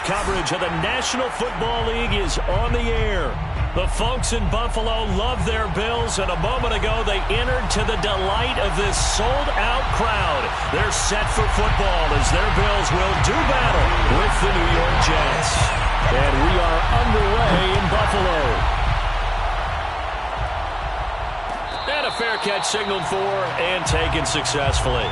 coverage of the National Football League is on the air. The folks in Buffalo love their Bills, and a moment ago they entered to the delight of this sold-out crowd. They're set for football as their Bills will do battle with the New York Jets. And we are underway in Buffalo. And a fair catch signaled for and taken successfully.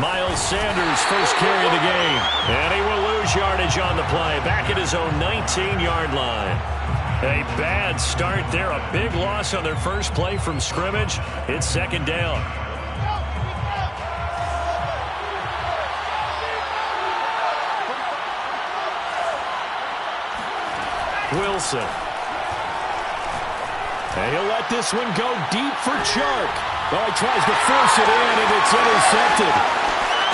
Miles Sanders first carry of the game. And he will lose yardage on the play. Back at his own 19-yard line. A bad start there. A big loss on their first play from scrimmage. It's second down. Wilson. And he'll let this one go deep for Chark. Oh, he tries to force it in, and it's intercepted.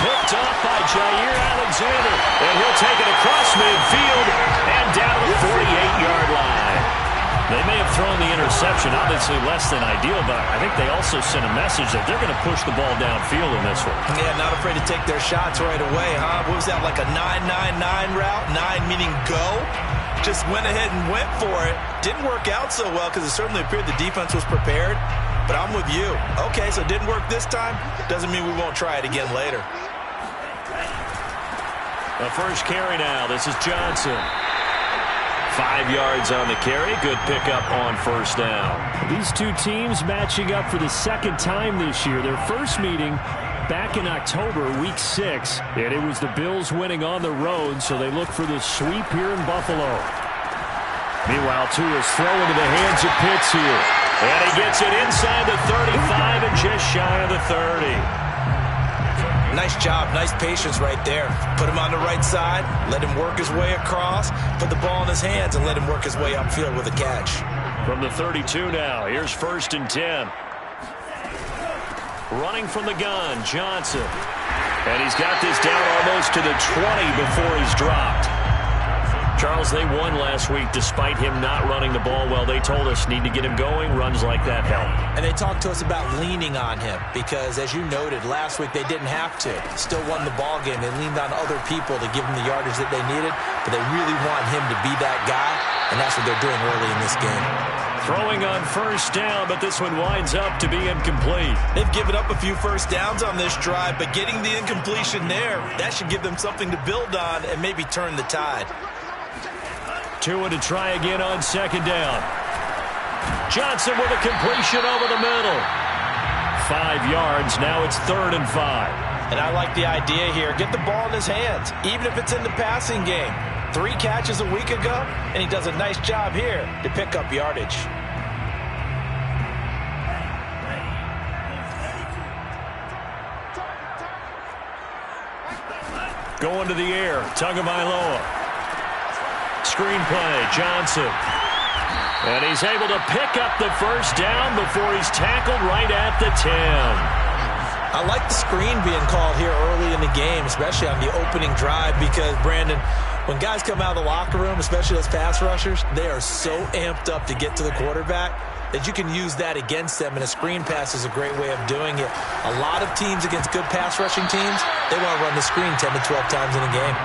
Picked off by Jair Alexander. And he'll take it across midfield and down to the 48-yard line. They may have thrown the interception, obviously less than ideal, but I think they also sent a message that they're going to push the ball downfield in this one. Yeah, not afraid to take their shots right away, huh? What was that, like a 9-9-9 route? 9 meaning go? Just went ahead and went for it. Didn't work out so well because it certainly appeared the defense was prepared. But I'm with you. Okay, so it didn't work this time. Doesn't mean we won't try it again later. The first carry now. This is Johnson. 5 yards on the carry. Good pickup on first down. These two teams matching up for the second time this year. Their first meeting back in October, week 6. And it was the Bills winning on the road, so they look for the sweep here in Buffalo. Meanwhile, Tua's throw into the hands of Pitts here. And he gets it inside the 35 and just shy of the 30. Nice job, nice patience right there. Put him on the right side, let him work his way across, put the ball in his hands, and let him work his way upfield with a catch. From the 32 now, here's 1st and 10. Running from the gun, Johnson. And he's got this down almost to the 20 before he's dropped. Charles, they won last week despite him not running the ball well. They told us need to get him going. Runs like that help. And they talked to us about leaning on him because, as you noted, last week they didn't have to. Still won the ball game. They leaned on other people to give them the yardage that they needed, but they really want him to be that guy, and that's what they're doing early in this game. Throwing on first down, but this one winds up to be incomplete. They've given up a few first downs on this drive, but getting the incompletion there, that should give them something to build on and maybe turn the tide. Tua to try again on second down. Johnson with a completion over the middle. 5 yards. Now it's 3rd and 5. And I like the idea here. Get the ball in his hands, even if it's in the passing game. 3 catches a week ago, and he does a nice job here to pick up yardage. Going to the air. Tagovailoa. Screen play, Johnson. And he's able to pick up the first down before he's tackled right at the 10. I like the screen being called here early in the game, especially on the opening drive, because, Brandon, when guys come out of the locker room, especially those pass rushers, they are so amped up to get to the quarterback that you can use that against them, and a screen pass is a great way of doing it. A lot of teams against good pass rushing teams, they want to run the screen 10 to 12 times in a game.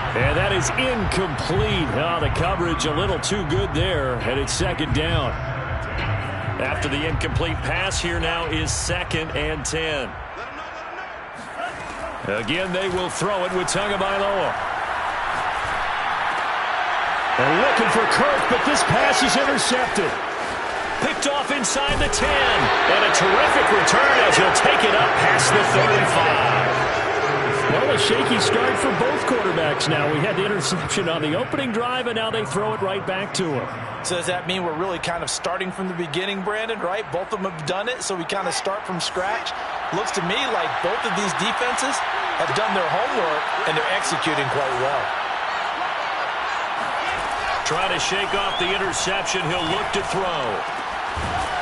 And that is incomplete. Oh, the coverage a little too good there, and it's second down. After the incomplete pass, here now is 2nd and 10. Again, they will throw it with Tagovailoa. They're looking for Kirk, but this pass is intercepted. Picked off inside the 10. And a terrific return as he'll take it up past the 35. Well, a shaky start for both quarterbacks now. We had the interception on the opening drive, and now they throw it right back to him. So does that mean we're really kind of starting from the beginning, Brandon, right? Both of them have done it, so we kind of start from scratch. Looks to me like both of these defenses have done their homework, and they're executing quite well. Trying to shake off the interception. He'll look to throw.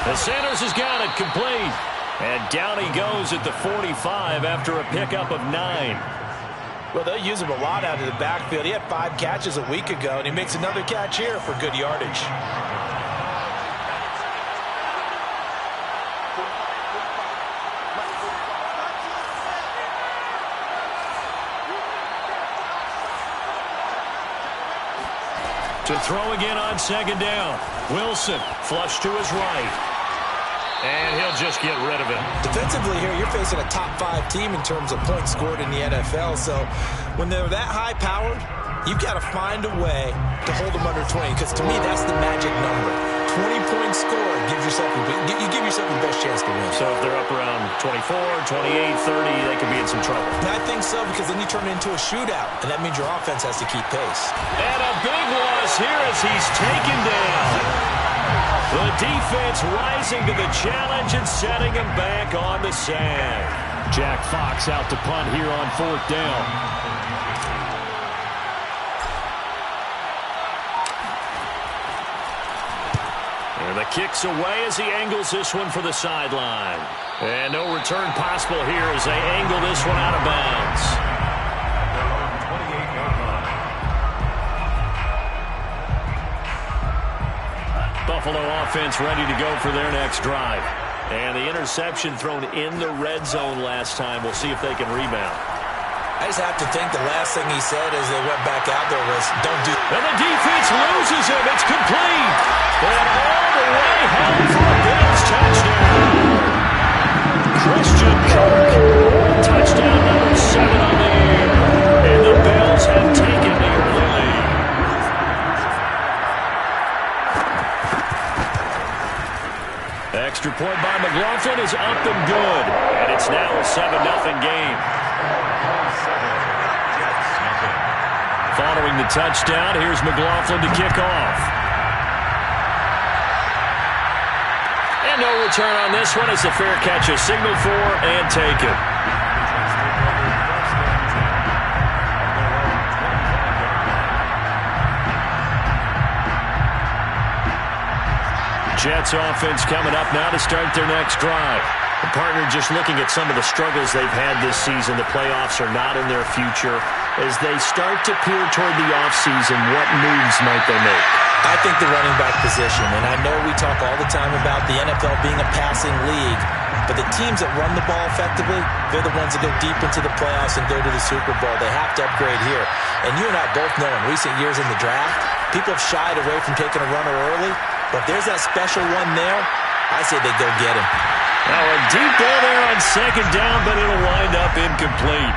And Sanders has got it complete. And down he goes at the 45 after a pickup of 9. Well, they'll use him a lot out of the backfield. He had 5 catches a week ago, and he makes another catch here for good yardage. To throw again on second down. Wilson flush to his right. And he'll just get rid of it. Defensively here, you're facing a top 5 team in terms of points scored in the NFL. So when they're that high-powered, you've got to find a way to hold them under 20. Because to me, that's the magic number. 20 points scored gives yourself you give yourself the best chance to win. So if they're up around 24, 28, 30, they could be in some trouble. And I think so, because then you turn it into a shootout, and that means your offense has to keep pace. And a big loss here as he's taken down. The defense rising to the challenge and setting him back on the sand. Jack Fox out to punt here on 4th down. And the kick's away as he angles this one for the sideline. And no return possible here as they angle this one out of bounds. Buffalo offense ready to go for their next drive. And the interception thrown in the red zone last time. We'll see if they can rebound. I just have to think the last thing he said as they went back out there was, don't do... And the defense loses him. It's complete. And all the way home for a Bills touchdown. Christian Kirk. Touchdown number 7 on the year. And the Bills have taken the early lead. Extra point by McLaughlin is up and good. And it's now a 7-0 game. Following the touchdown, here's McLaughlin to kick off. And no return on this one as the fair catch is signaled for and taken. Jets offense coming up now to start their next drive. The partner just looking at some of the struggles they've had this season. The playoffs are not in their future. As they start to peer toward the offseason, what moves might they make? I think the running back position, and I know we talk all the time about the NFL being a passing league, but the teams that run the ball effectively, they're the ones that go deep into the playoffs and go to the Super Bowl. They have to upgrade here. And you and I both know in recent years in the draft, people have shied away from taking a runner early, but if there's that special one there, I say they go get him. Now a deep ball there on second down, but it'll wind up incomplete.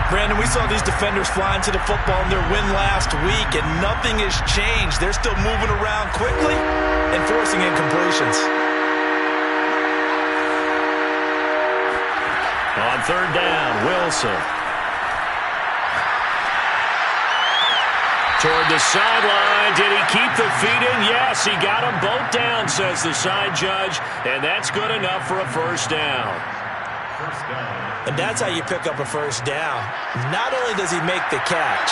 Brandon, we saw these defenders flying to the football in their win last week, and nothing has changed. They're still moving around quickly and forcing incompletions. On 3rd down, Wilson. Toward the sideline. Did he keep the feet in? Yes, he got them both down, says the side judge, and that's good enough for a first down. And that's how you pick up a first down. Not only does he make the catch,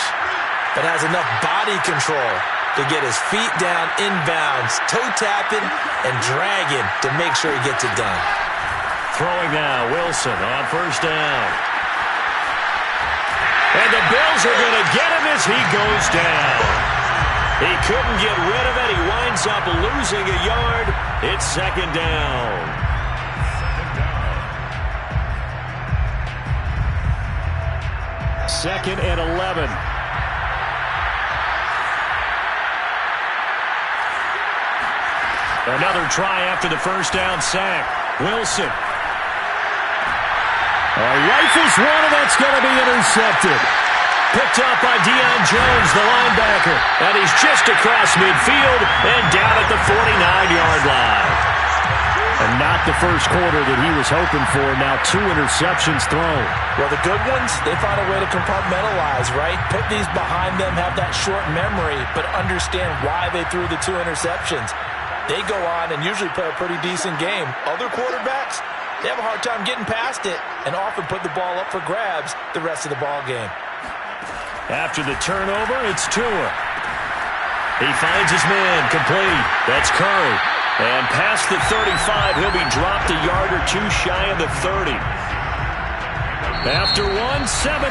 but has enough body control to get his feet down inbounds, toe tapping and dragging to make sure he gets it done. Throwing now, Wilson on 1st down. And the Bills are going to get him as he goes down. He couldn't get rid of it. He winds up losing a yard. It's 2nd down. 2nd and 11. Another try after the first down sack. Wilson. Rifles one, and that's going to be intercepted. Picked up by Deion Jones, the linebacker. And he's just across midfield and down at the 49-yard line. And not the first quarter that he was hoping for. Now 2 interceptions thrown. Well, the good ones, they find a way to compartmentalize, right? Put these behind them, have that short memory, but understand why they threw the 2 interceptions. They go on and usually play a pretty decent game. Other quarterbacks, they have a hard time getting past it and often put the ball up for grabs the rest of the ball game. After the turnover, it's Tua. He finds his man, complete. That's Curry. And past the 35, he'll be dropped a yard or 2 shy of the 30. After one, 7-0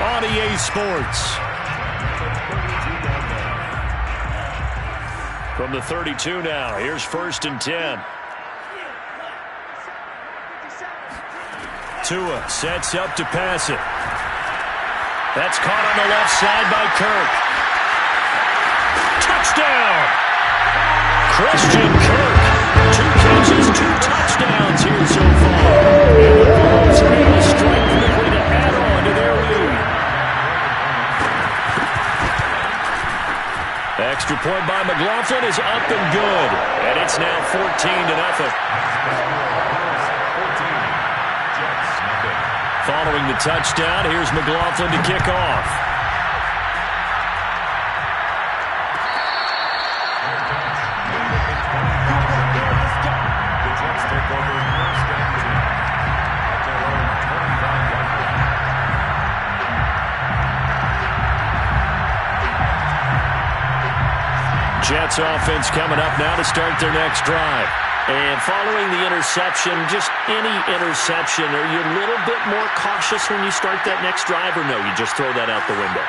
on EA Sports. From the 32 now, here's 1st and 10. Tua sets up to pass it. That's caught on the left side by Kirk. Touchdown! Christian Kirk. 2 catches, 2 touchdowns here so far. And the Bills are able to strike quickly to add on to their lead. Extra point by McLaughlin is up and good. And it's now 14-0. Following the touchdown, here's McLaughlin to kick off. Jets offense coming up now to start their next drive. And following the interception, just any interception, are you a little bit more cautious when you start that next drive, or no, you just throw that out the window?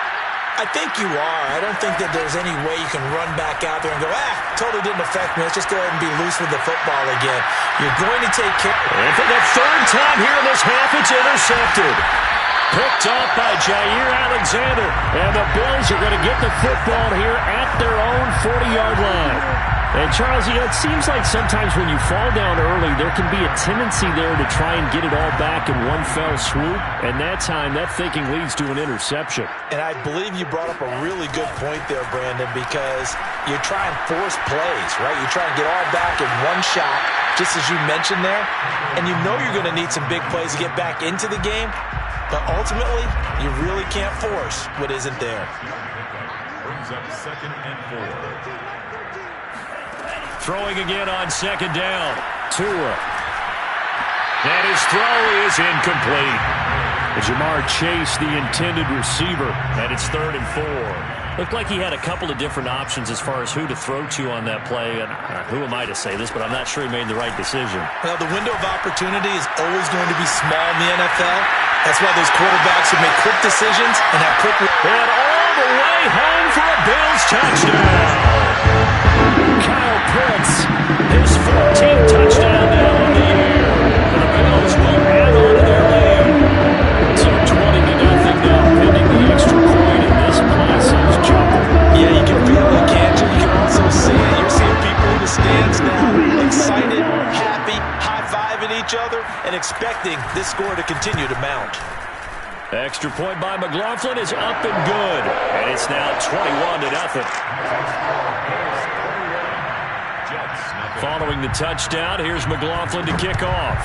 I think you are. I don't think that there's any way you can run back out there and go, totally didn't affect me. Let's just go ahead and be loose with the football again. You're going to take care. And for the 3rd time here in this half, it's intercepted. Picked up by Jair Alexander. And the Bills are going to get the football here at their own 40-yard line. And, Charles, it seems like sometimes when you fall down early, there can be a tendency there to try and get it all back in one fell swoop. And that time, that thinking leads to an interception. And I believe you brought up a really good point there, Brandon, because you try and force plays, right? You try and get all back in one shot, just as you mentioned there. And you know you're going to need some big plays to get back into the game. But ultimately, you really can't force what isn't there. Brings up 2nd and 4. Throwing again on 2nd down. Tua. And his throw is incomplete. Jamar Chase, the intended receiver, and it's 3rd and 4. Looked like he had a couple of different options as far as who to throw to on that play. And who am I to say this, but I'm not sure he made the right decision. Well, the window of opportunity is always going to be small in the NFL. That's why those quarterbacks who make quick decisions and have quick... And all the way home for a Bills touchdown. Kyle Pitts, his 14th touchdown now in the year. And the Bills will add on to their lead. So 20-0 now, pending the extra point, and this place is jumping. Yeah, you can feel it, can't you? You can also see it. You're seeing people in the stands now, excited, happy, high-fiving each other, and expecting this score to continue to mount. Extra point by McLaughlin is up and good. And it's now 21-0. Following the touchdown, here's McLaughlin to kick off.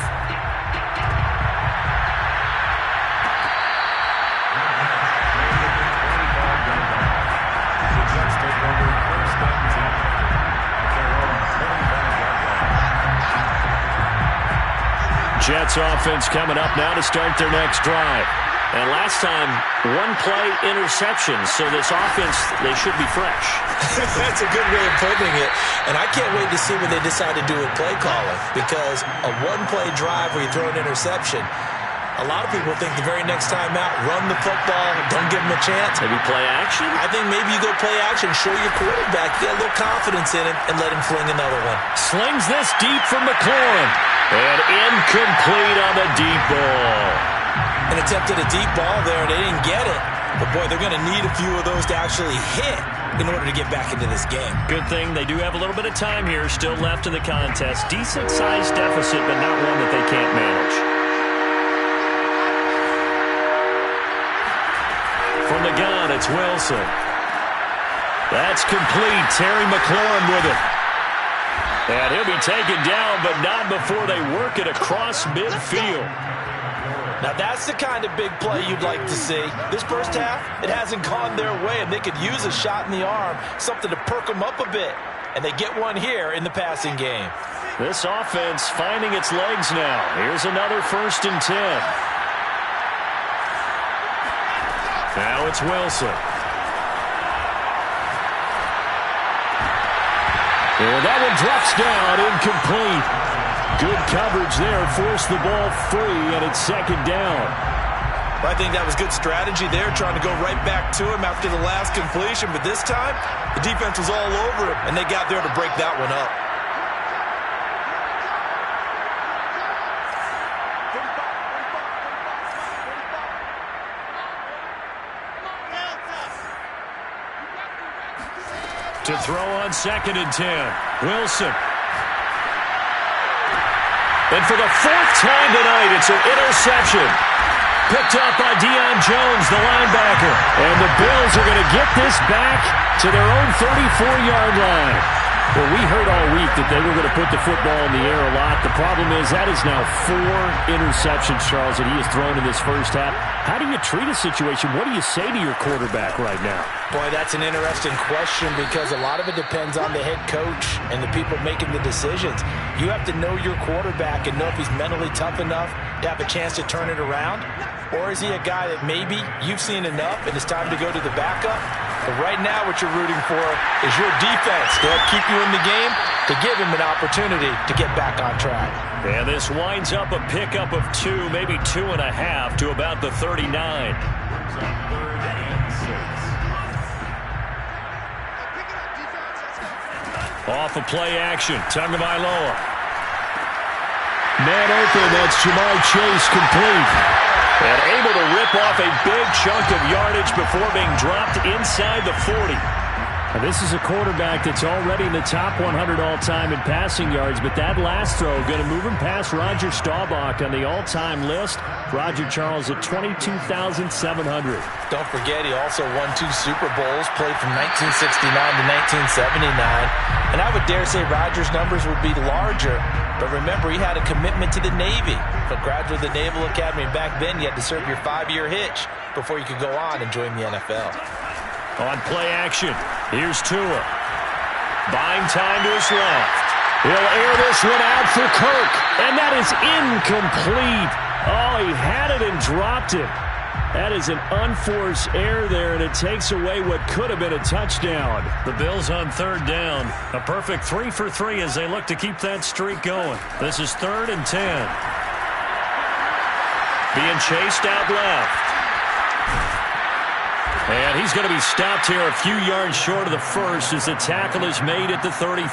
Jets offense coming up now to start their next drive. And last time, 1-play interception, so this offense, they should be fresh. That's a good way of putting it. And I can't wait to see what they decide to do with play calling, because a 1-play drive where you throw an interception, a lot of people think the very next time out, run the football, don't give them a chance. Maybe play action? I think maybe you go play action, show your quarterback, get a little confidence in it, and let him fling another one. Slings this deep from McLaurin. And incomplete on the deep ball. An attempt at a deep ball there, and they didn't get it. But, boy, they're going to need a few of those to actually hit in order to get back into this game. Good thing they do have a little bit of time here still left in the contest. Decent-sized deficit, but not one that they can't manage. From the gun, it's Wilson. That's complete. Terry McLaurin with it. And he'll be taken down, but not before they work it across midfield. Now, that's the kind of big play you'd like to see. This first half, it hasn't gone their way, and they could use a shot in the arm, something to perk them up a bit. And they get one here in the passing game. This offense finding its legs now. Here's another 1st and 10. Now it's Wilson. And that one drops down, incomplete. Good coverage there, forced the ball free, and it's 2nd down. I think that was good strategy there, trying to go right back to him after the last completion. But this time, the defense was all over him, and they got there to break that one up. To throw on 2nd and 10. Wilson. And for the 4th time tonight, it's an interception. Picked up by Deion Jones, the linebacker. And the Bills are going to get this back to their own 34-yard line. Well, we heard all week that they were going to put the football in the air a lot. The problem is that is now 4 interceptions, Charles, that he has thrown in this first half. How do you treat a situation? What do you say to your quarterback right now? Boy, that's an interesting question because a lot of it depends on the head coach and the people making the decisions. You have to know your quarterback and know if he's mentally tough enough to have a chance to turn it around. Or is he a guy that maybe you've seen enough and it's time to go to the backup? But right now what you're rooting for is your defense to help keep you in the game, to give him an opportunity to get back on track. And this winds up a pickup of 2, maybe 2.5 to about the 39. Off of play action, Tagovailoa. Man open, that's Ja'Marr Chase complete. And able to rip off a big chunk of yardage before being dropped inside the 40. Now, this is a quarterback that's already in the top 100 all-time in passing yards, but that last throw going to move him past Roger Staubach on the all-time list. Roger Charles at 22,700. Don't forget, he also won 2 Super Bowls, played from 1969 to 1979. And I would dare say Roger's numbers would be larger, but remember, he had a commitment to the Navy. But graduate of the Naval Academy, back then you had to serve your 5-year hitch before you could go on and join the NFL. On play action, here's Tua. Buying time to his left. He'll air this one out for Kirk, and that is incomplete. Oh, he had it and dropped it. That is an unforced error there, and it takes away what could have been a touchdown. The Bills on 3rd down. A perfect 3 for 3 as they look to keep that streak going. This is 3rd and 10. Being chased out left. And he's going to be stopped here a few yards short of the first as the tackle is made at the 33.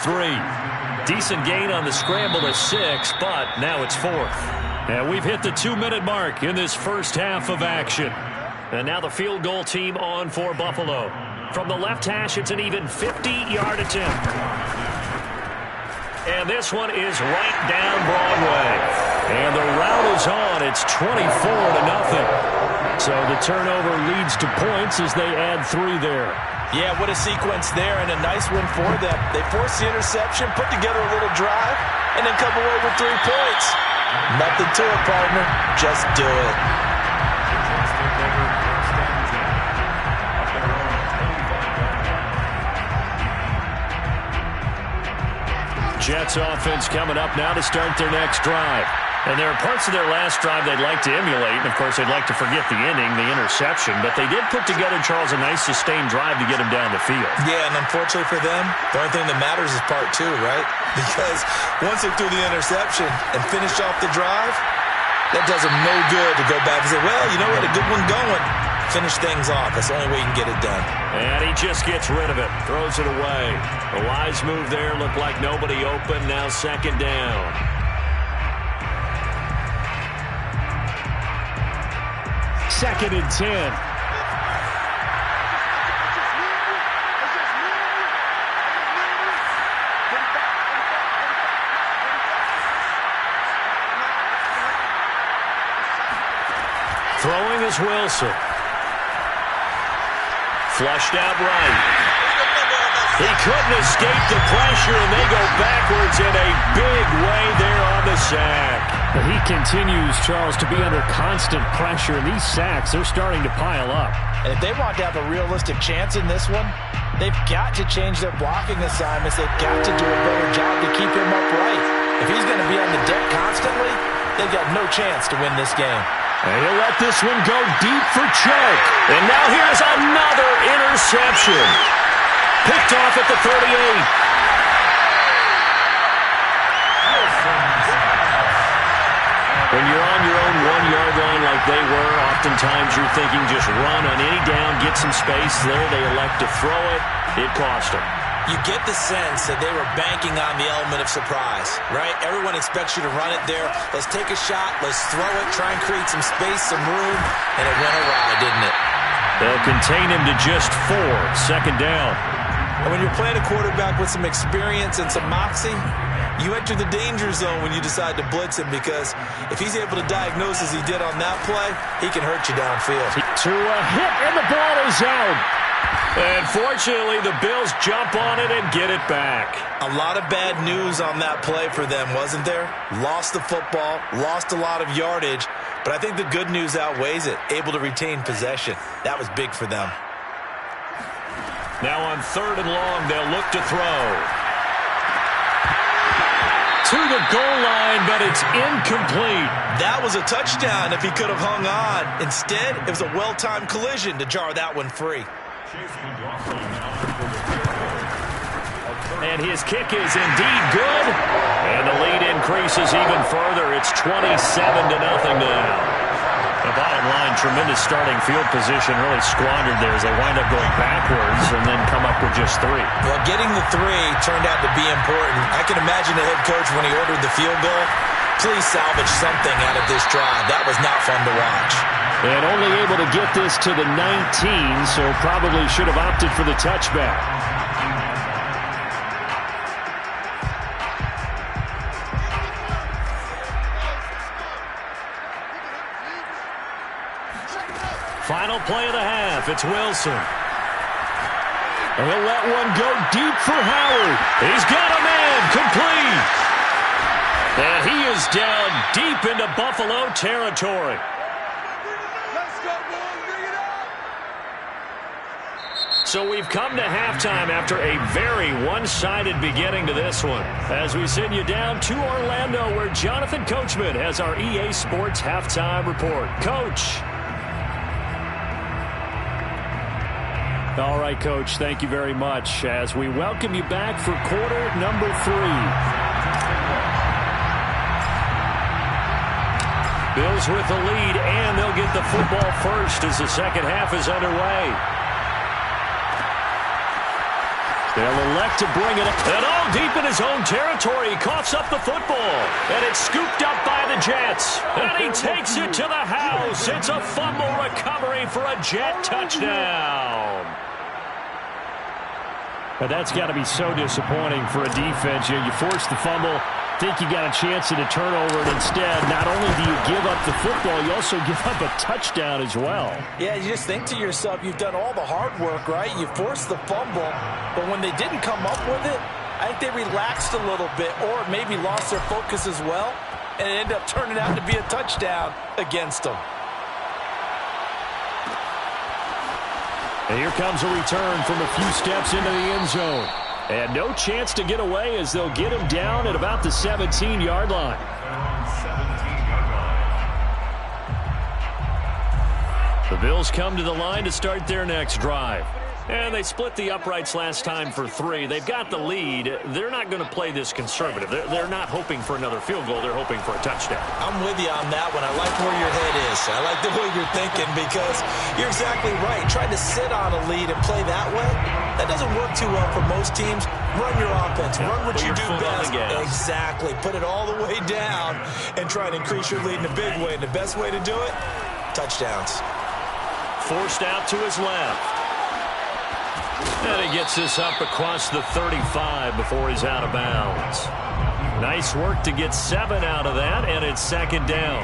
Decent gain on the scramble to 6, but now it's 4th. And we've hit the 2-minute mark in this first half of action. And now the field goal team on for Buffalo. From the left hash, it's an even 50-yard attempt. And this one is right down Broadway. And the route is on. It's 24-0. So the turnover leads to points as they add 3 there. Yeah, what a sequence there, and a nice one for them. They forced the interception, put together a little drive, and then come away with 3 points. Nothing to it, partner. Just do it. Jets offense coming up now to start their next drive. And there are parts of their last drive they'd like to emulate. And, of course, they'd like to forget the inning, the interception. But they did put together, Charles, a nice sustained drive to get him down the field. Yeah, and unfortunately for them, the only thing that matters is part 2, right? Because once they threw the interception and finished off the drive, that does them no good to go back and say, well, you know what, a good one going. Finish things off. That's the only way you can get it done. And he just gets rid of it. Throws it away. A wise move there. Looked like nobody open. Now 2nd down. 2nd and 10. Throwing is Wilson. Flushed out right. He couldn't escape the pressure, and they go backwards in a big way there on the sack. He continues, Charles, to be under constant pressure, and these sacks, they're starting to pile up. And if they want to have a realistic chance in this one, they've got to change their blocking assignments. They've got to do a better job to keep him upright. If he's going to be on the deck constantly, they've got no chance to win this game. And he'll let this one go deep for Chark. And now here's another interception. Picked off at the 38. When you're on your own 1-yard line like like they were. Oftentimes you're thinking just run on any down, get some space there. They elect to throw it. It cost them. You get the sense that they were banking on the element of surprise, right? Everyone expects you to run it there. Let's take a shot. Let's throw it. Try and create some space, some room. And it went awry, didn't it? They'll contain him to just 4. Second down. And when you're playing a quarterback with some experience and some moxie, you enter the danger zone when you decide to blitz him, because if he's able to diagnose as he did on that play, he can hurt you downfield. To a hit, and the ball is out. And fortunately, the Bills jump on it and get it back. A lot of bad news on that play for them, wasn't there? Lost the football, lost a lot of yardage, but I think the good news outweighs it. Able to retain possession. That was big for them. Now on 3rd and long, they'll look to throw. To the goal line, but it's incomplete. That was a touchdown if he could have hung on. Instead, it was a well-timed collision to jar that one free. And his kick is indeed good. And the lead increases even further. It's 27-0 now. The bottom line, tremendous starting field position, really squandered there as they wind up going backwards and then come up with just 3. Well, getting the 3 turned out to be important. I can imagine the head coach when he ordered the field goal. Please salvage something out of this drive. That was not fun to watch. And only able to get this to the 19, so probably should have opted for the touchback. Final play of the half. It's Wilson. And he'll let one go deep for Howard. He's got a man. Complete. And he is down deep into Buffalo territory. So we've come to halftime after a very one-sided beginning to this one, as we send you down to Orlando, where Jonathan Coachman has our EA Sports halftime report. Coach. All right, Coach, thank you very much as we welcome you back for quarter number 3. Bills with the lead, and they'll get the football first as the second half is underway. They'll elect to bring it up. And all deep in his own territory. He coughs up the football. And it's scooped up by the Jets. And he takes it to the house. It's a fumble recovery for a Jet touchdown. But that's got to be so disappointing for a defense. You force the fumble, think you got a chance at a turnover, and instead, not only do you give up the football, you also give up a touchdown as well. Yeah, you just think to yourself, you've done all the hard work, right? You forced the fumble, but when they didn't come up with it, I think they relaxed a little bit or maybe lost their focus as well, and it ended up turning out to be a touchdown against them. And here comes a return from a few steps into the end zone. And no chance to get away as they'll get him down at about the 17-yard line. The Bills come to the line to start their next drive. And they split the uprights last time for 3. They've got the lead. They're not going to play this conservative. They're not hoping for another field goal. They're hoping for a touchdown. I'm with you on that one. I like where your head is. I like the way you're thinking, because you're exactly right. Trying to sit on a lead and play that way, that doesn't work too well for most teams. Run your offense. Run what you do best. Exactly. Put it all the way down and try and increase your lead in a big way. And the best way to do it, touchdowns. Forced out to his left. And he gets this up across the 35 before he's out of bounds. Nice work to get 7 out of that, and it's second down.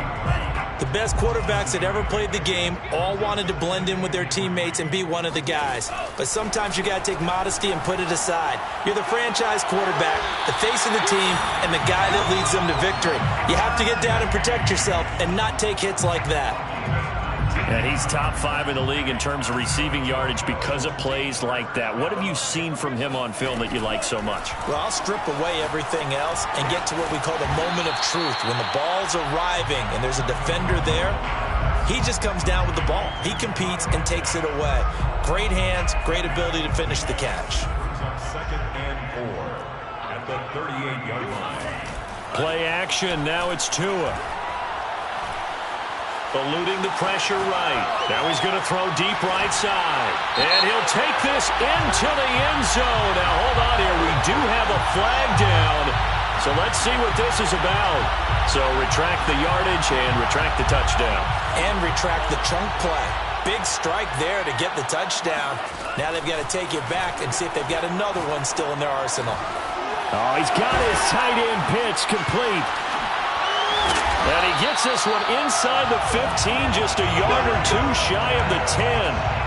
The best quarterbacks that ever played the game all wanted to blend in with their teammates and be one of the guys. But sometimes you got to take modesty and put it aside. You're the franchise quarterback, the face of the team, and the guy that leads them to victory. You have to get down and protect yourself and not take hits like that. And he's top 5 in the league in terms of receiving yardage because of plays like that. What have you seen from him on film that you like so much? Well, I'll strip away everything else and get to what we call the moment of truth. When the ball's arriving and there's a defender there, he just comes down with the ball. He competes and takes it away. Great hands, great ability to finish the catch. Second and 4 at the 38-yard line. Play action. Now it's Tua. eluding the pressure right. Now he's going to throw deep right side. And he'll take this into the end zone. Now, hold on here. We do have a flag down. So let's see what this is about. So retract the yardage and retract the touchdown. And retract the chunk play. Big strike there to get the touchdown. Now they've got to take it back and see if they've got another one still in their arsenal. Oh, he's got his tight end pitch complete. And he gets this one inside the 15, just a yard or two shy of the 10.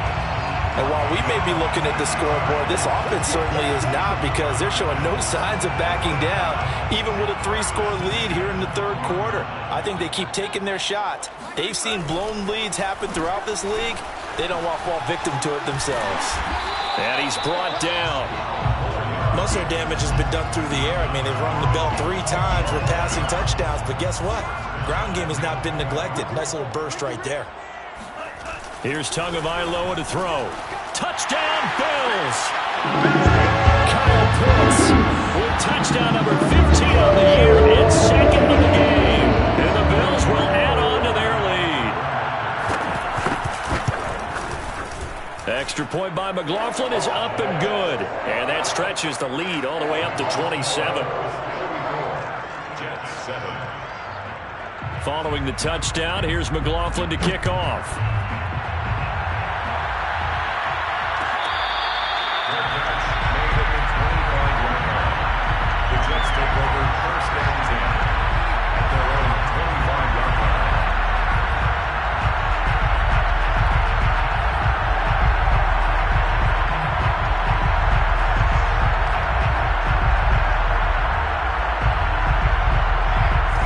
And while we may be looking at the scoreboard, this offense certainly is not, because they're showing no signs of backing down, even with a 3-score lead here in the third quarter. I think they keep taking their shots. They've seen blown leads happen throughout this league. They don't want to fall victim to it themselves. And he's brought down. Most of their damage has been done through the air. I mean, they've rung the bell 3 times with passing touchdowns, but guess what? Ground game has not been neglected. Nice little burst right there. Here's Tagovailoa to throw. Touchdown, Bills! Kyle Pitts with touchdown number 15 on the year and second of the game. And the Bills will add on to their lead. Extra point by McLaughlin is up and good. And that stretches the lead all the way up to 27. Jets 7. Following the touchdown, here's McLaughlin to kick off.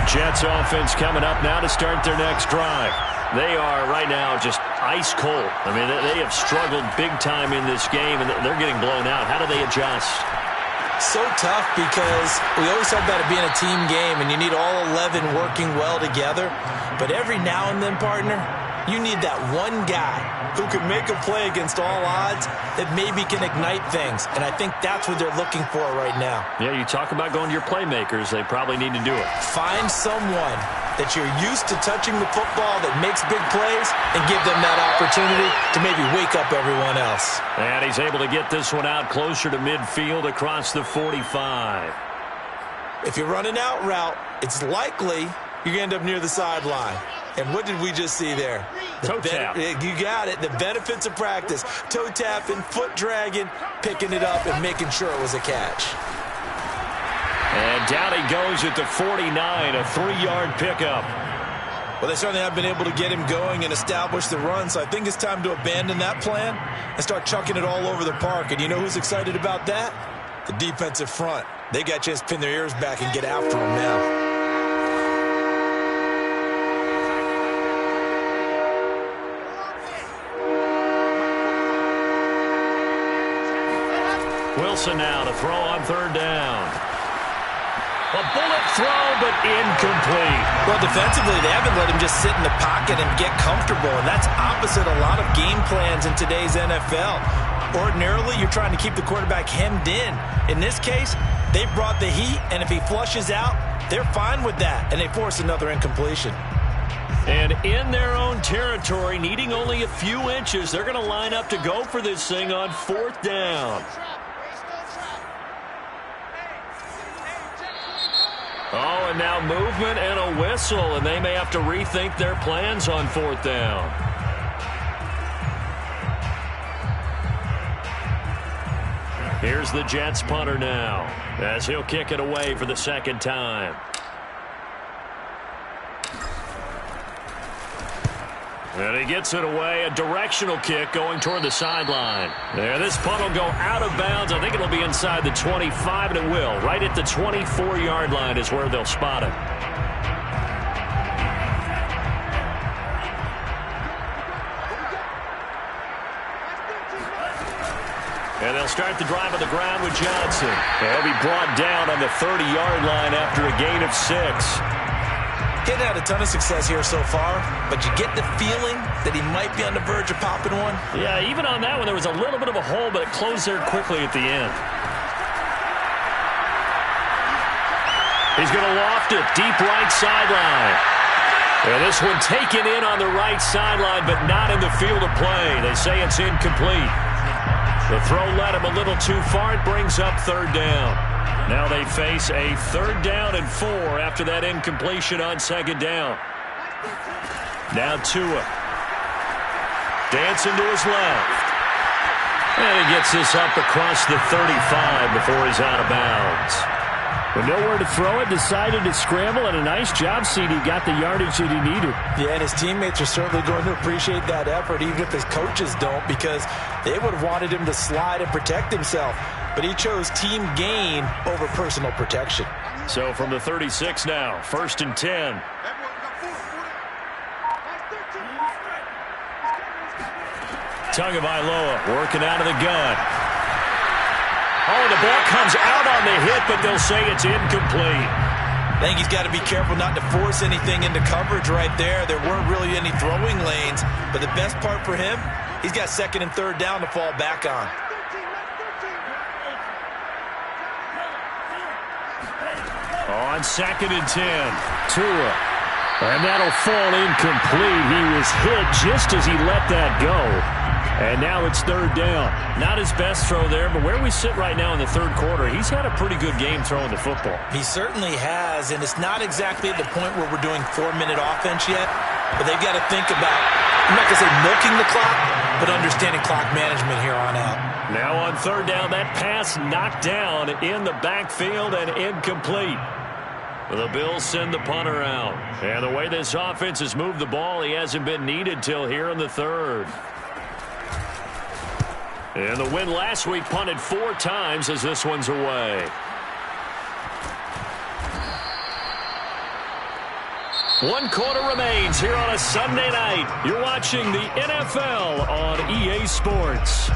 Jets offense coming up now to start their next drive. They are right now just ice cold. I mean, they have struggled big time in this game, and they're getting blown out. How do they adjust? So tough, because we always talk about it being a team game, and you need all 11 working well together. But every now and then, partner, you need that one guy who can make a play against all odds that maybe can ignite things. And I think that's what they're looking for right now. Yeah, you talk about going to your playmakers. They probably need to do it. Find someone that you're used to touching the football that makes big plays and give them that opportunity to maybe wake up everyone else. And he's able to get this one out closer to midfield across the 45. If you run an out route, it's likely you're going to end up near the sideline. And what did we just see there? Toe tap. You got it. The benefits of practice. Toe tapping, foot dragging, picking it up, and making sure it was a catch. And down he goes at the 49, a 3-yard pickup. Well, they certainly have been able to get him going and establish the run, so I think it's time to abandon that plan and start chucking it all over the park. And you know who's excited about that? The defensive front. They got a chance to pin their ears back and get after him now. Wilson now to throw on third down. A bullet throw, but incomplete. Well, defensively, they haven't let him just sit in the pocket and get comfortable, and that's opposite a lot of game plans in today's NFL. Ordinarily, you're trying to keep the quarterback hemmed in. In this case, they brought the heat, and if he flushes out, they're fine with that, and they force another incompletion. And in their own territory, needing only a few inches, they're going to line up to go for this thing on fourth down. Oh, and now movement and a whistle, and they may have to rethink their plans on fourth down. Here's the Jets punter now, as he'll kick it away for the second time. And he gets it away, a directional kick going toward the sideline. There, this punt will go out of bounds. I think it'll be inside the 25, and it will. Right at the 24-yard line is where they'll spot it. And they'll start the drive on the ground with Johnson. He'll be brought down on the 30-yard line after a gain of 6. He's had a ton of success here so far, but you get the feeling that he might be on the verge of popping one. Yeah, even on that one, there was a little bit of a hole, but it closed there quickly at the end. He's going to loft it deep right sideline. And this one taken in on the right sideline, but not in the field of play. They say it's incomplete. The throw led him a little too far. It brings up third down. Now they face a 3rd down and 4 after that incompletion on 2nd down. Now Tua. Dancing to his left. And he gets this up across the 35 before he's out of bounds. With nowhere to throw it, decided to scramble, and a nice job, CD. Got the yardage that he needed. Yeah, and his teammates are certainly going to appreciate that effort, even if his coaches don't, because they would have wanted him to slide and protect himself. But he chose team gain over personal protection. So from the 36 now, 1st and 10. Tagovailoa working out of the gun. Oh, the ball comes out on the hit, but they'll say it's incomplete. I think he's got to be careful not to force anything into coverage right there. There weren't really any throwing lanes, but the best part for him, he's got 2nd and 3rd down to fall back on. On 2nd and 10, Tua. And that'll fall incomplete. He was hit just as he let that go. And now it's 3rd down. Not his best throw there, but where we sit right now in the 3rd quarter, he's had a pretty good game throwing the football. He certainly has, and it's not exactly at the point where we're doing 4-minute offense yet, but they've got to think about, I'm not going to say milking the clock, but understanding clock management here on out. Now on 3rd down, that pass knocked down in the backfield and incomplete. The Bills send the punter out. And the way this offense has moved the ball, he hasn't been needed till here in the 3rd. And the win last week punted 4 times as this one's away. One quarter remains here on a Sunday night. You're watching the NFL on EA Sports.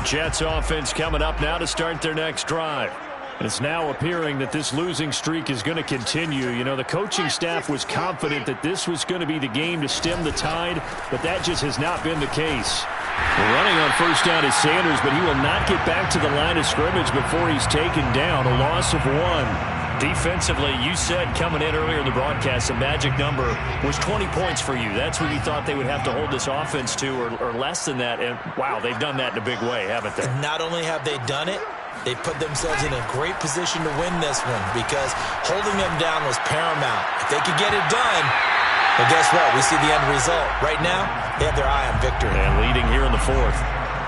Jets offense coming up now to start their next drive. It's now appearing that this losing streak is going to continue. You know, the coaching staff was confident that this was going to be the game to stem the tide, but that just has not been the case. Running on 1st down is Sanders, but he will not get back to the line of scrimmage before he's taken down. A loss of 1. Defensively, you said coming in earlier in the broadcast, the magic number was 20 points for you. That's what you thought they would have to hold this offense to, or less than that. And, wow, they've done that in a big way, haven't they? Not only have they done it, they put themselves in a great position to win this one because holding them down was paramount. If they could get it done, well, guess what? We see the end result. Right now, they have their eye on victory. And leading here in the 4th.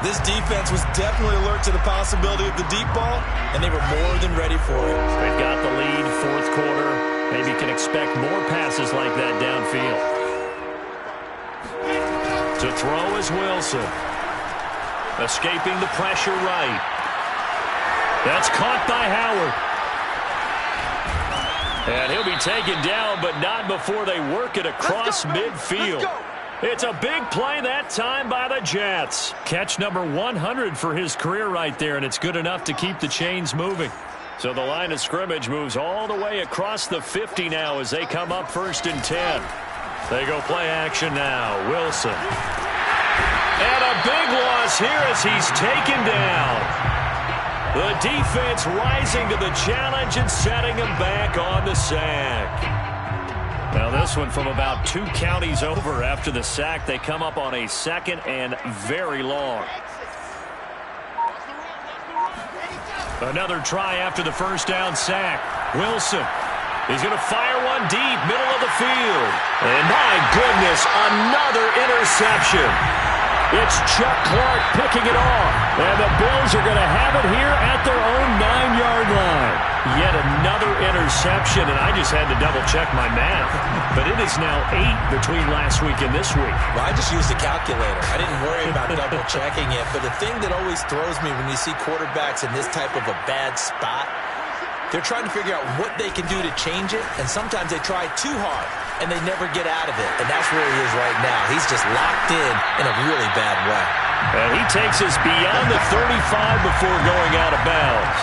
This defense was definitely alert to the possibility of the deep ball, and they were more than ready for it. They've got the lead, 4th quarter. Maybe can expect more passes like that downfield. To throw is Wilson. Escaping the pressure right. That's caught by Howard. And he'll be taken down, but not before they work it across midfield. It's a big play that time by the Jets. Catch number 100 for his career right there, and it's good enough to keep the chains moving. So the line of scrimmage moves all the way across the 50 now as they come up 1st and 10. They go play action now. Wilson. And a big loss here as he's taken down. The defense rising to the challenge and setting him back on the sack. Now this one from about 2 counties over after the sack. They come up on a 2nd and very long. Another try after the 1st down sack. Wilson. He's going to fire one deep, middle of the field. And my goodness, another interception. It's Chuck Clark picking it off. And the Bills are going to have it here at their own 9-yard line. Yet another interception, and I just had to double-check my math. But it is now 8 between last week and this week. Well, I just used a calculator. I didn't worry about double-checking it. But the thing that always throws me when you see quarterbacks in this type of a bad spot, they're trying to figure out what they can do to change it, and sometimes they try too hard, and they never get out of it. And that's where he is right now. He's just locked in a really bad way. And he takes us beyond the 35 before going out of bounds.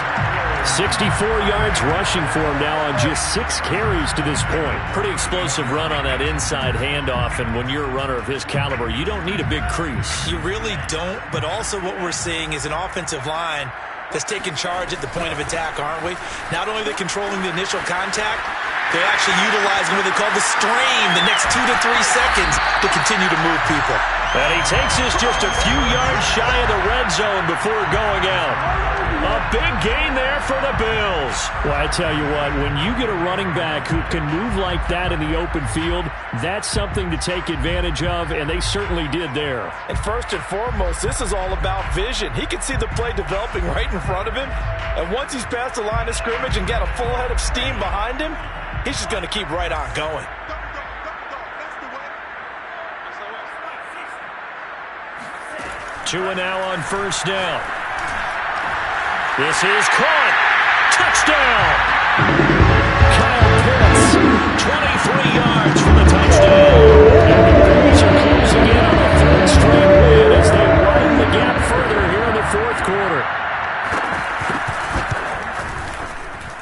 64 yards rushing for him now on just 6 carries to this point. Pretty explosive run on that inside handoff, and when you're a runner of his caliber, you don't need a big crease. You really don't, but also what we're seeing is an offensive line that's taking charge at the point of attack, aren't we? Not only are they controlling the initial contact, they're actually utilizing what they call the strain the next 2 to 3 seconds to continue to move people. And he takes us just a few yards shy of the red zone before going out. A big gain there for the Bills. Well, I tell you what, when you get a running back who can move like that in the open field, that's something to take advantage of, and they certainly did there. And first and foremost, this is all about vision. He can see the play developing right in front of him, and once he's past the line of scrimmage and got a full head of steam behind him, he's just going to keep right on going. Tua now on first down. This is caught. Touchdown. Kyle Pitts, 23 yards for the touchdown. And the Bills are closing in on a third straight win as they widen the gap further here in the fourth quarter.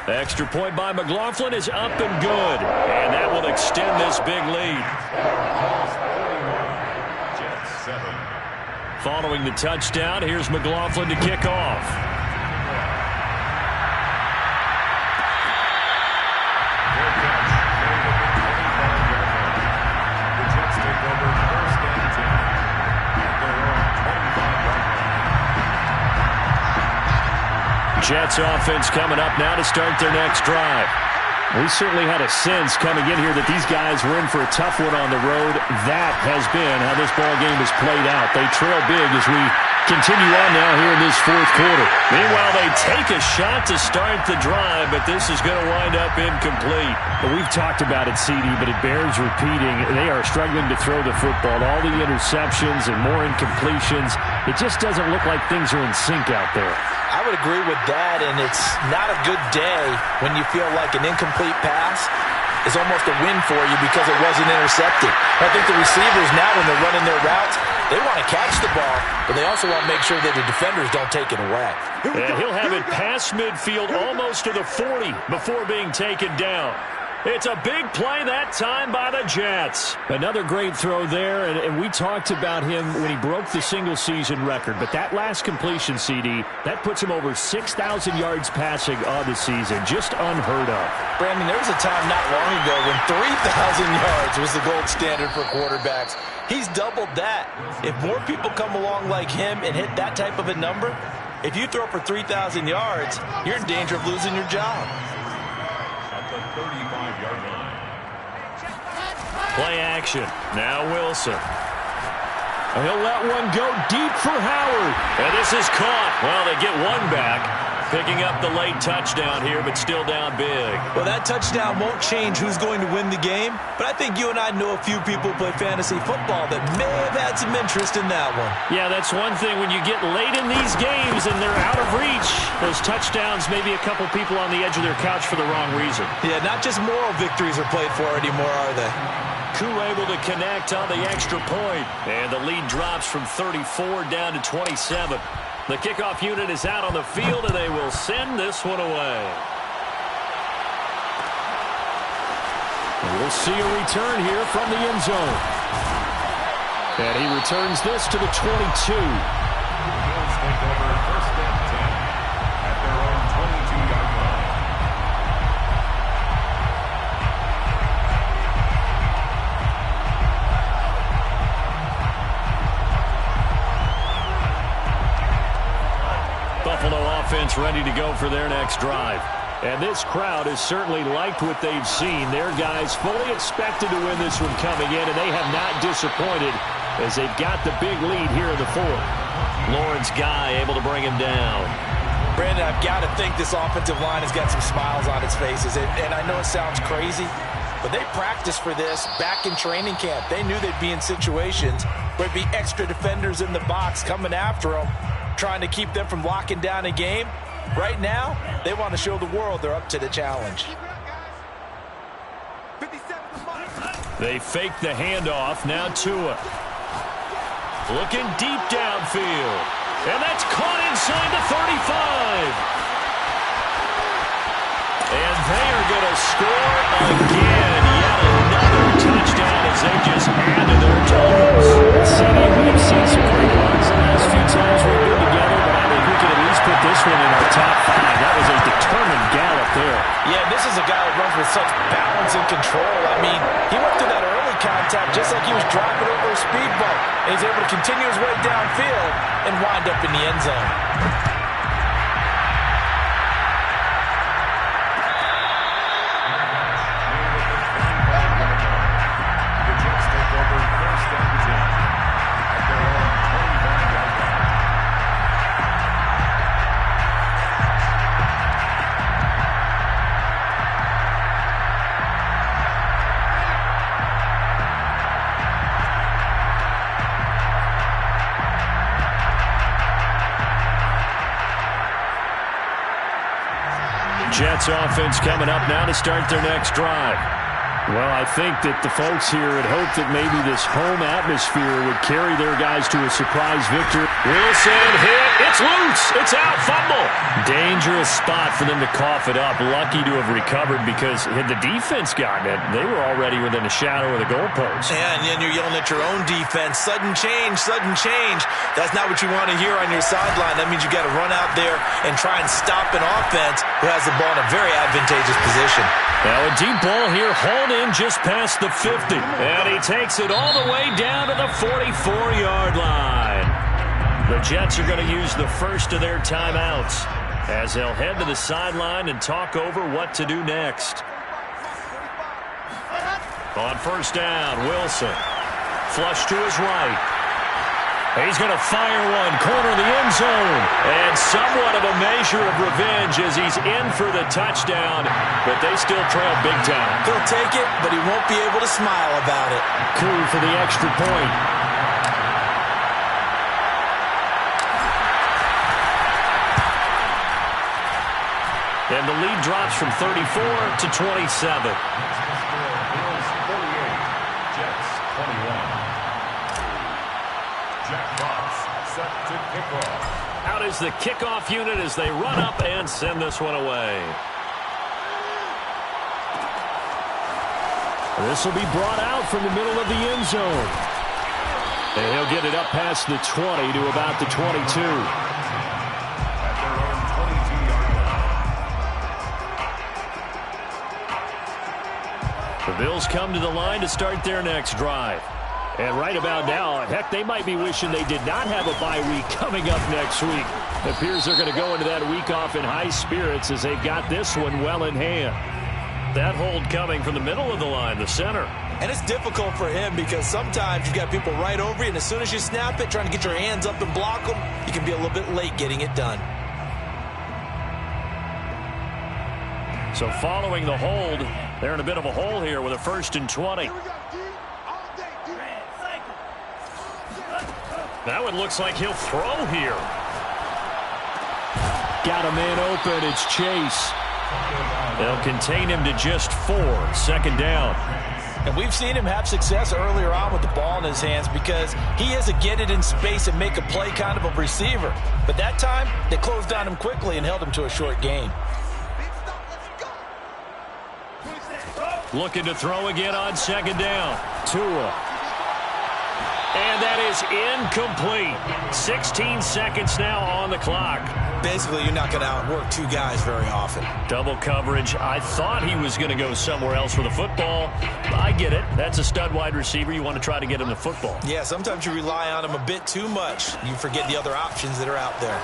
The extra point by McLaughlin is up and good. And that will extend this big lead. Following the touchdown, here's McLaughlin to kick off. Jets offense coming up now to start their next drive. We certainly had a sense coming in here that these guys were in for a tough one on the road. That has been how this ball game has played out. They trail big as we continue on now here in this fourth quarter. Meanwhile, they take a shot to start the drive, but this is going to wind up incomplete. Well, we've talked about it, CD, but it bears repeating. They are struggling to throw the football. All the interceptions and more incompletions. It just doesn't look like things are in sync out there. I would agree with that, and it's not a good day when you feel like an incomplete pass is almost a win for you because it wasn't intercepted. I think the receivers now, when they're running their routes, they want to catch the ball, but they also want to make sure that the defenders don't take it away. And he'll have it past midfield almost to the 40 before being taken down. It's a big play that time by the Jets. Another great throw there, and we talked about him when he broke the single-season record. But that last completion, CD, that puts him over 6,000 yards passing on the season. Just unheard of. Brandon, there was a time not long ago when 3,000 yards was the gold standard for quarterbacks. He's doubled that. If more people come along like him and hit that type of a number, if you throw for 3,000 yards, you're in danger of losing your job. 35-yard line. Play action. Now Wilson. He'll let one go deep for Howard. And this is caught. Well, they get one back. Picking up the late touchdown here, but still down big. Well, that touchdown won't change who's going to win the game, but I think you and I know a few people who play fantasy football that may have had some interest in that one. Yeah, that's one thing. When you get late in these games and they're out of reach, those touchdowns, maybe a couple people on the edge of their couch for the wrong reason. Yeah, not just moral victories are played for anymore, are they? Koo able to connect on the extra point. And the lead drops from 34 down to 27. The kickoff unit is out on the field, and they will send this one away. And we'll see a return here from the end zone. And he returns this to the 22. Bills take over first and 10 at their own 22-yard line. Buffalo offense ready to go for their next drive. And this crowd has certainly liked what they've seen. Their guys fully expected to win this one coming in, and they have not disappointed as they've got the big lead here in the fourth. Lawrence Guy able to bring him down. Brandon, I've got to think this offensive line has got some smiles on its faces. And I know it sounds crazy, but they practiced for this back in training camp. They knew they'd be in situations where there'd be extra defenders in the box coming after them, trying to keep them from locking down a game. Right now, they want to show the world they're up to the challenge. They fake the handoff. Now Tua. Looking deep downfield. And that's caught inside the 35. And they are going to score again. Yet another touchdown as they just add to their totals. CD, we have seen some great runs the last few times we've been together, but I think we can at least put this one in our contact just like he was driving over a speed bump. And he's able to continue his way downfield and wind up in the end zone. Jets offense coming up now to start their next drive. Well, I think that the folks here had hoped that maybe this home atmosphere would carry their guys to a surprise victory. Wilson hit. It's loose. It's out. Fumble. Dangerous spot for them to cough it up. Lucky to have recovered because had the defense gotten it, they were already within a shadow of the goalpost. Yeah, and then you're yelling at your own defense. Sudden change, sudden change. That's not what you want to hear on your sideline. That means you got to run out there and try and stop an offense who has the ball in a very advantageous position. Now a deep ball here, hauled in just past the 50. And he takes it all the way down to the 44-yard line. The Jets are going to use the first of their timeouts as they'll head to the sideline and talk over what to do next. On first down, Wilson. Flush to his right. He's going to fire one, corner of the end zone. And somewhat of a measure of revenge as he's in for the touchdown, but they still trail big time. He'll take it, but he won't be able to smile about it. Coup for the extra point. And the lead drops from 34 to 27. Bills 48, Jets 21. Jack Fox set to kickoff. Out is the kickoff unit as they run up and send this one away. This will be brought out from the middle of the end zone. And he'll get it up past the 20 to about the 22. The Bills come to the line to start their next drive. And right about now, heck, they might be wishing they did not have a bye week coming up next week. It appears they're going to go into that week off in high spirits as they've got this one well in hand. That hold coming from the middle of the line, the center. And it's difficult for him because sometimes you've got people right over you, and as soon as you snap it, trying to get your hands up and block them, you can be a little bit late getting it done. So following the hold, they're in a bit of a hole here with a 1st and 20. That one looks like he'll throw here. Got a man open. It's Chase. They'll contain him to just 4. 2nd down. And we've seen him have success earlier on with the ball in his hands because he is a get it in space and make a play kind of a receiver. But that time, they closed on him quickly and held him to a short gain. Looking to throw again on 2nd down. Tua. And that is incomplete. 16 seconds now on the clock. Basically, you're not going to outwork two guys very often. Double coverage. I thought he was going to go somewhere else for the football. I get it. That's a stud wide receiver. You want to try to get him the football. Yeah, sometimes you rely on him a bit too much. You forget the other options that are out there.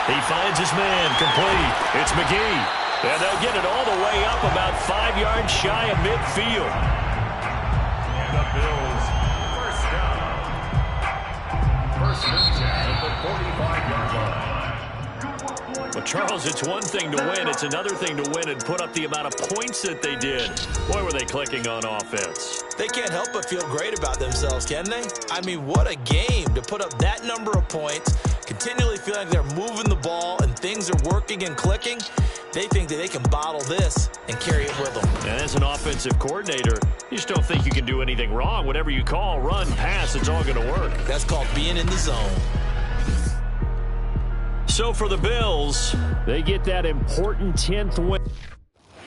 He finds his man. Complete. It's McGee. And they'll get it all the way up about 5 yards shy of midfield. The Bills, first down. First and 10 at the 45-yard line. Well, Charles, it's one thing to win. It's another thing to win and put up the amount of points that they did. Boy, were they clicking on offense. They can't help but feel great about themselves, can they? I mean, what a game to put up that number of points, continually feeling like they're moving the ball and things are working and clicking. They think that they can bottle this and carry it with them. And as an offensive coordinator, you just don't think you can do anything wrong. Whatever you call, run, pass, it's all going to work. That's called being in the zone. So for the Bills, they get that important 10th win.